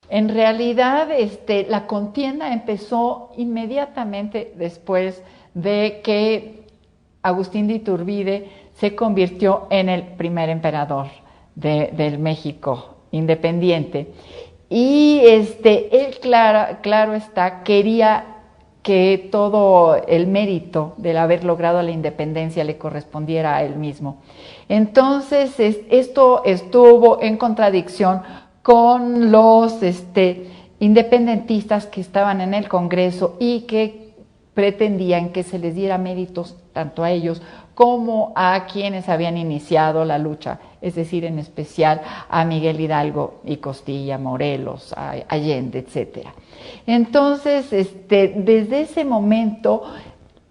En realidad, la contienda empezó inmediatamente después de que Agustín de Iturbide se convirtió en el primer emperador del México independiente. Y él, claro está, quería que todo el mérito del haber logrado la independencia le correspondiera a él mismo. Entonces, esto estuvo en contradicción con los independentistas que estaban en el Congreso y que pretendían que se les diera méritos tanto a ellos como a quienes habían iniciado la lucha, es decir, en especial a Miguel Hidalgo y Costilla, Morelos, a Allende, etc. Entonces, desde ese momento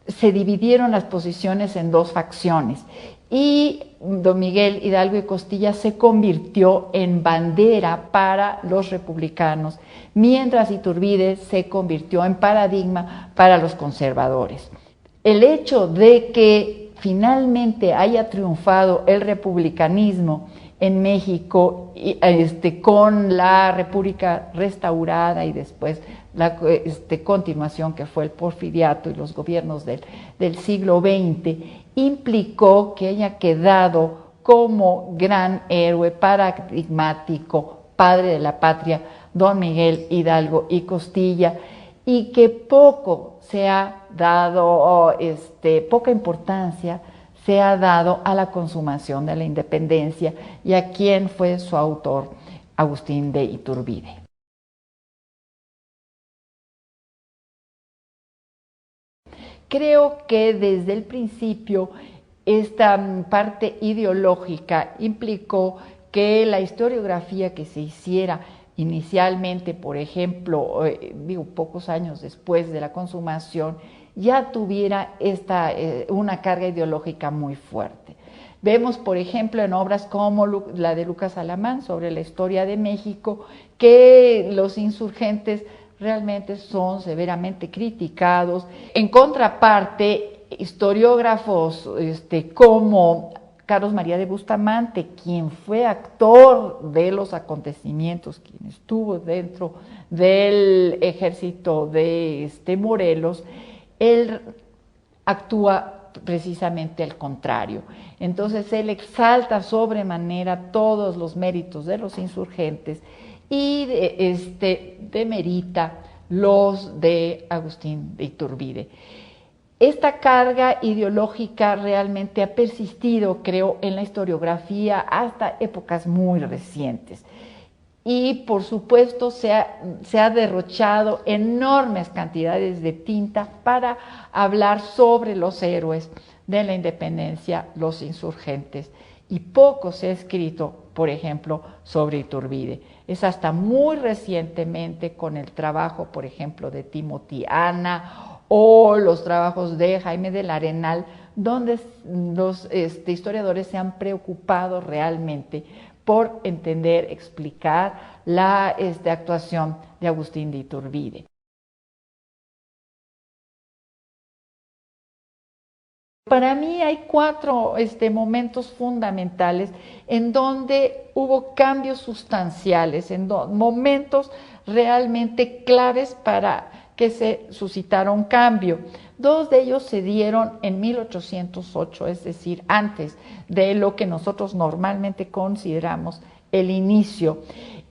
se dividieron las posiciones en dos facciones y don Miguel Hidalgo y Costilla se convirtió en bandera para los republicanos, mientras Iturbide se convirtió en paradigma para los conservadores. El hecho de que finalmente haya triunfado el republicanismo en México con la República restaurada y después la continuación que fue el porfiriato y los gobiernos del siglo XX, implicó que haya quedado como gran héroe paradigmático, padre de la patria, don Miguel Hidalgo y Costilla, y que poco se ha dado, poca importancia se ha dado a la consumación de la independencia y a quien fue su autor, Agustín de Iturbide. Creo que desde el principio esta parte ideológica implicó que la historiografía que se hiciera inicialmente, por ejemplo, pocos años después de la consumación, ya tuviera una carga ideológica muy fuerte. Vemos, por ejemplo, en obras como la de Lucas Alamán sobre la historia de México, que los insurgentes realmente son severamente criticados. En contraparte, historiógrafos como Carlos María de Bustamante, quien fue actor de los acontecimientos, quien estuvo dentro del ejército de Morelos, él actúa precisamente al contrario. Entonces él exalta sobremanera todos los méritos de los insurgentes y demerita los de Agustín de Iturbide. Esta carga ideológica realmente ha persistido, creo, en la historiografía hasta épocas muy recientes. Y, por supuesto, se ha derrochado enormes cantidades de tinta para hablar sobre los héroes de la independencia, los insurgentes. Y poco se ha escrito, por ejemplo, sobre Iturbide. Es hasta muy recientemente con el trabajo, por ejemplo, de Timothy Ana o los trabajos de Jaime del Arenal, donde los historiadores se han preocupado realmente por entender, explicar la actuación de Agustín de Iturbide. Para mí hay cuatro momentos fundamentales en donde hubo cambios sustanciales, momentos realmente claves para que se suscitara un cambio. Dos de ellos se dieron en 1808, es decir, antes de lo que nosotros normalmente consideramos el inicio.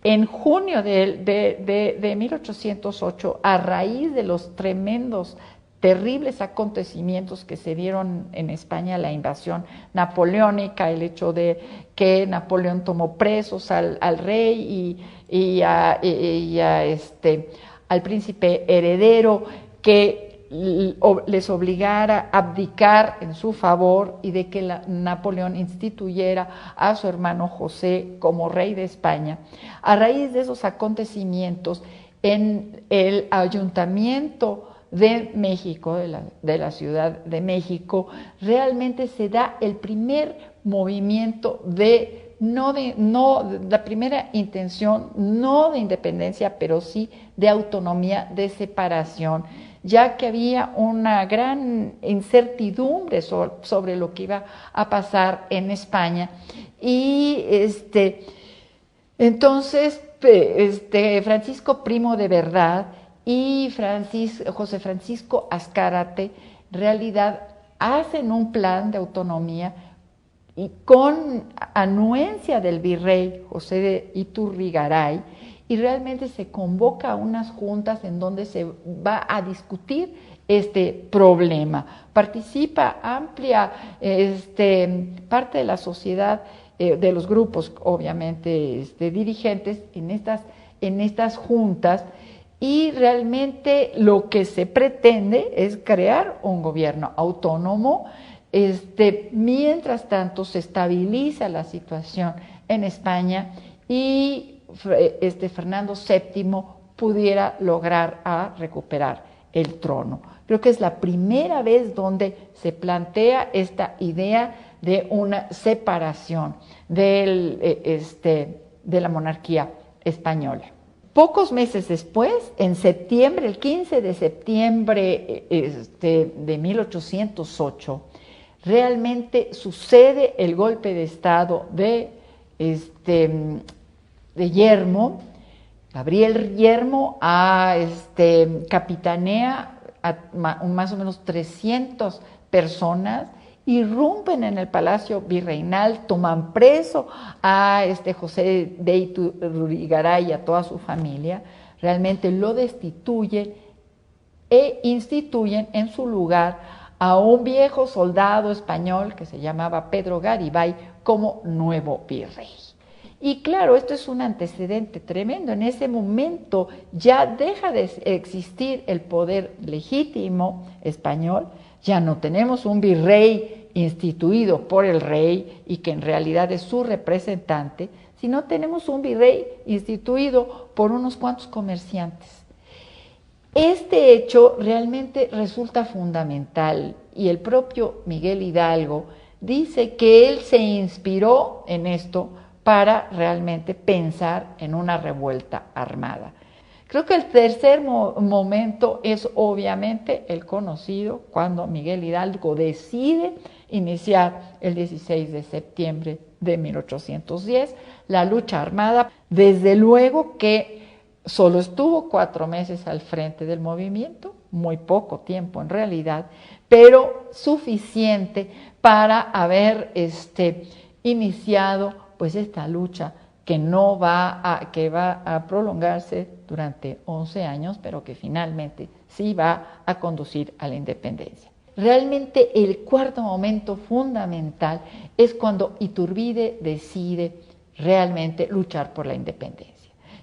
En junio de 1808, a raíz de los terribles acontecimientos que se dieron en España, la invasión napoleónica, el hecho de que Napoleón tomó presos al rey y al príncipe heredero, que les obligara a abdicar en su favor y de que Napoleón instituyera a su hermano José como rey de España. A raíz de esos acontecimientos, en el ayuntamiento de México, de la Ciudad de México, realmente se da el primer movimiento la primera intención, no de independencia, pero sí de autonomía, de separación, ya que había una gran incertidumbre sobre lo que iba a pasar en España. Y entonces Francisco Primo de Verdad y José Francisco Azcárate en realidad hacen un plan de autonomía y con anuencia del virrey José de Iturrigaray, y realmente se convoca a unas juntas en donde se va a discutir este problema. Participa amplia parte de la sociedad, de los grupos, obviamente, dirigentes en estas juntas, y realmente lo que se pretende es crear un gobierno autónomo. Mientras tanto se estabiliza la situación en España y Fernando VII pudiera lograr recuperar el trono. Creo que es la primera vez donde se plantea esta idea de una separación de la monarquía española. Pocos meses después, en septiembre, el 15 de septiembre de 1808, realmente sucede el golpe de estado de Yermo. Gabriel Yermo capitanea a más o menos 300 personas, irrumpen en el Palacio Virreinal, toman preso a José de Iturrigaray y a toda su familia, realmente lo destituyen e instituyen en su lugar a un viejo soldado español que se llamaba Pedro Garibay como nuevo virrey. Y claro, esto es un antecedente tremendo. En ese momento ya deja de existir el poder legítimo español, ya no tenemos un virrey instituido por el rey y que en realidad es su representante, sino tenemos un virrey instituido por unos cuantos comerciantes. Este hecho realmente resulta fundamental y el propio Miguel Hidalgo dice que él se inspiró en esto para realmente pensar en una revuelta armada. Creo que el tercer momento es obviamente el conocido, cuando Miguel Hidalgo decide iniciar el 16 de septiembre de 1810 la lucha armada. Desde luego que solo estuvo 4 meses al frente del movimiento, muy poco tiempo en realidad, pero suficiente para haber iniciado pues esta lucha que va a prolongarse durante 11 años, pero que finalmente sí va a conducir a la independencia. Realmente el cuarto momento fundamental es cuando Iturbide decide realmente luchar por la independencia.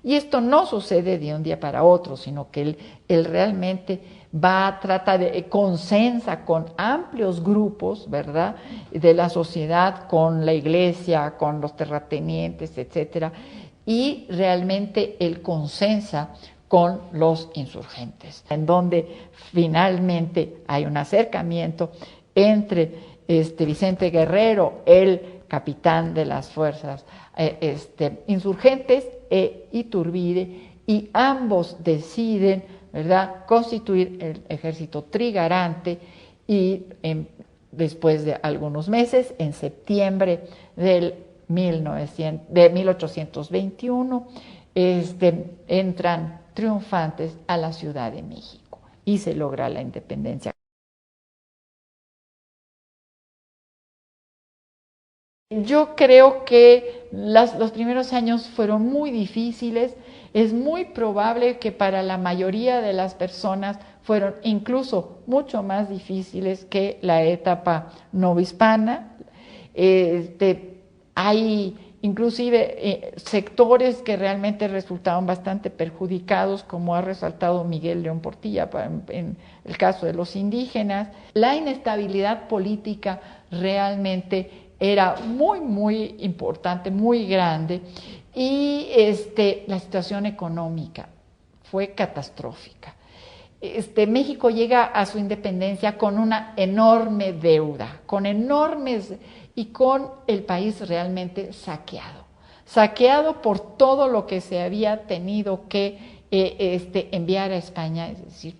Y esto no sucede de un día para otro, sino que él realmente trata de consensa con amplios grupos, ¿verdad?, de la sociedad, con la iglesia, con los terratenientes, etcétera, y realmente él consensa con los insurgentes, en donde finalmente hay un acercamiento entre Vicente Guerrero, el capitán de las fuerzas insurgentes, e Iturbide, y ambos deciden, ¿verdad?, constituir el ejército trigarante, y después de algunos meses, en septiembre de 1821, entran triunfantes a la Ciudad de México y se logra la independencia. Yo creo que los primeros años fueron muy difíciles. Es muy probable que para la mayoría de las personas fueron incluso mucho más difíciles que la etapa novohispana. Hay inclusive sectores que realmente resultaron bastante perjudicados, como ha resaltado Miguel León Portilla en el caso de los indígenas. La inestabilidad política realmente era muy, muy importante, muy grande, y la situación económica fue catastrófica. México llega a su independencia con una enorme deuda, con el país realmente saqueado por todo lo que se había tenido que enviar a España. Es decir,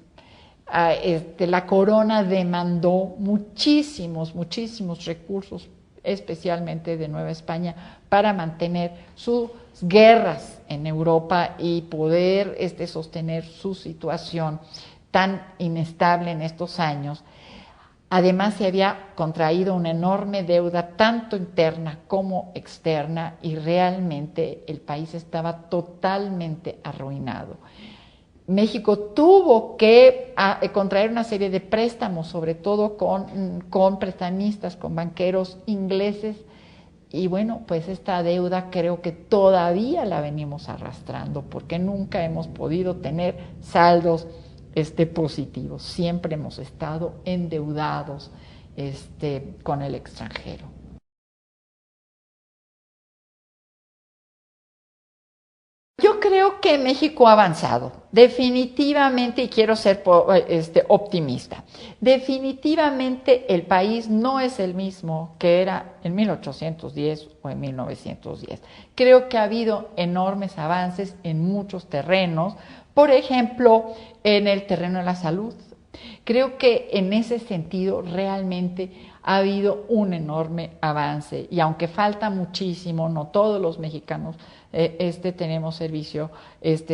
la corona demandó muchísimos recursos especialmente de Nueva España, para mantener sus guerras en Europa y poder sostener su situación tan inestable en estos años. Además, se había contraído una enorme deuda, tanto interna como externa, y realmente el país estaba totalmente arruinado. México tuvo que contraer una serie de préstamos, sobre todo con prestamistas, con banqueros ingleses, y bueno, pues esta deuda creo que todavía la venimos arrastrando, porque nunca hemos podido tener saldos positivos. Siempre hemos estado endeudados con el extranjero. Yo creo que México ha avanzado, definitivamente, y quiero ser optimista. Definitivamente el país no es el mismo que era en 1810 o en 1910. Creo que ha habido enormes avances en muchos terrenos, por ejemplo, en el terreno de la salud. Creo que en ese sentido realmente ha habido un enorme avance, y aunque falta muchísimo, no todos los mexicanos tenemos servicio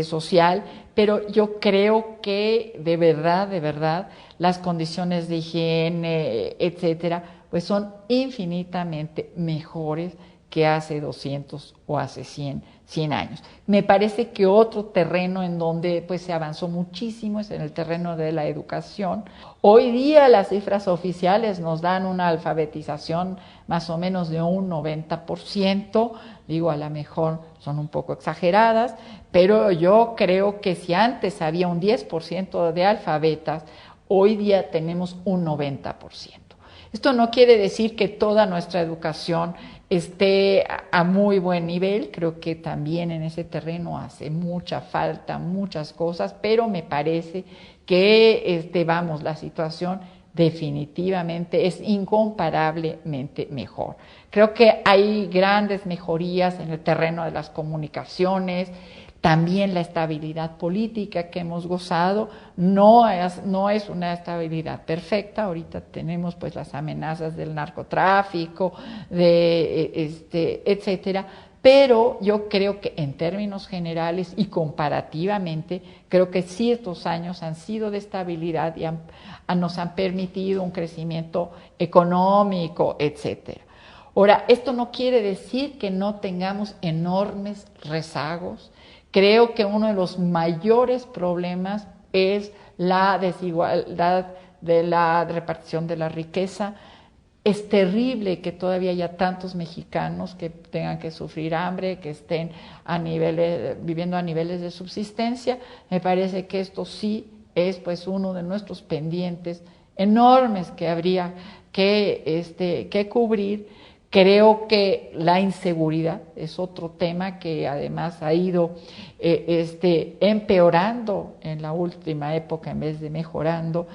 social, pero yo creo que de verdad, las condiciones de higiene, etcétera, pues son infinitamente mejores que hace 200 o hace 100 años. Me parece que otro terreno en donde pues se avanzó muchísimo es en el terreno de la educación. Hoy día las cifras oficiales nos dan una alfabetización más o menos de un 90%, digo, a lo mejor son un poco exageradas, pero yo creo que si antes había un 10% de alfabetas, hoy día tenemos un 90%. Esto no quiere decir que toda nuestra educación esté a muy buen nivel. Creo que también en ese terreno hace mucha falta, muchas cosas, pero me parece que la situación definitivamente es incomparablemente mejor. Creo que hay grandes mejorías en el terreno de las comunicaciones. También la estabilidad política que hemos gozado no es una estabilidad perfecta. Ahorita tenemos pues las amenazas del narcotráfico, etcétera. Pero yo creo que en términos generales y comparativamente, creo que sí estos años han sido de estabilidad y nos han permitido un crecimiento económico, etcétera. Ahora, esto no quiere decir que no tengamos enormes rezagos. Creo que uno de los mayores problemas es la desigualdad de la repartición de la riqueza. Es terrible que todavía haya tantos mexicanos que tengan que sufrir hambre, que estén viviendo a niveles de subsistencia. Me parece que esto sí es pues uno de nuestros pendientes enormes que habría que cubrir. Creo que la inseguridad es otro tema que además ha ido empeorando en la última época en vez de mejorando.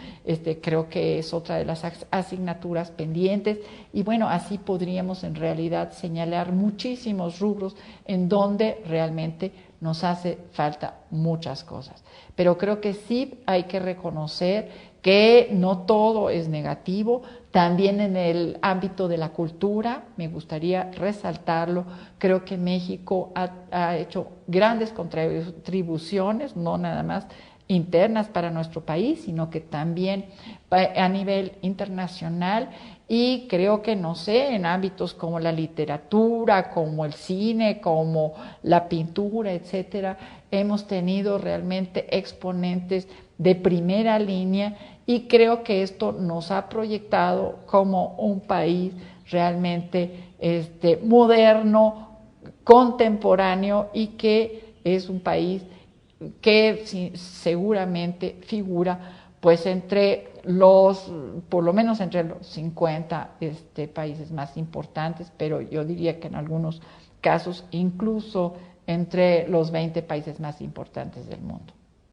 Creo que es otra de las asignaturas pendientes, y bueno, así podríamos en realidad señalar muchísimos rubros en donde realmente nos hace falta muchas cosas. Pero creo que sí hay que reconocer que no todo es negativo. También en el ámbito de la cultura, me gustaría resaltarlo, creo que México ha hecho grandes contribuciones, no nada más internas para nuestro país, sino que también a nivel internacional, y creo que, en ámbitos como la literatura, como el cine, como la pintura, etcétera, hemos tenido realmente exponentes de primera línea, y creo que esto nos ha proyectado como un país realmente moderno, contemporáneo, y que es un país que seguramente figura pues por lo menos entre los 50 países más importantes, pero yo diría que en algunos casos incluso entre los 20 países más importantes del mundo.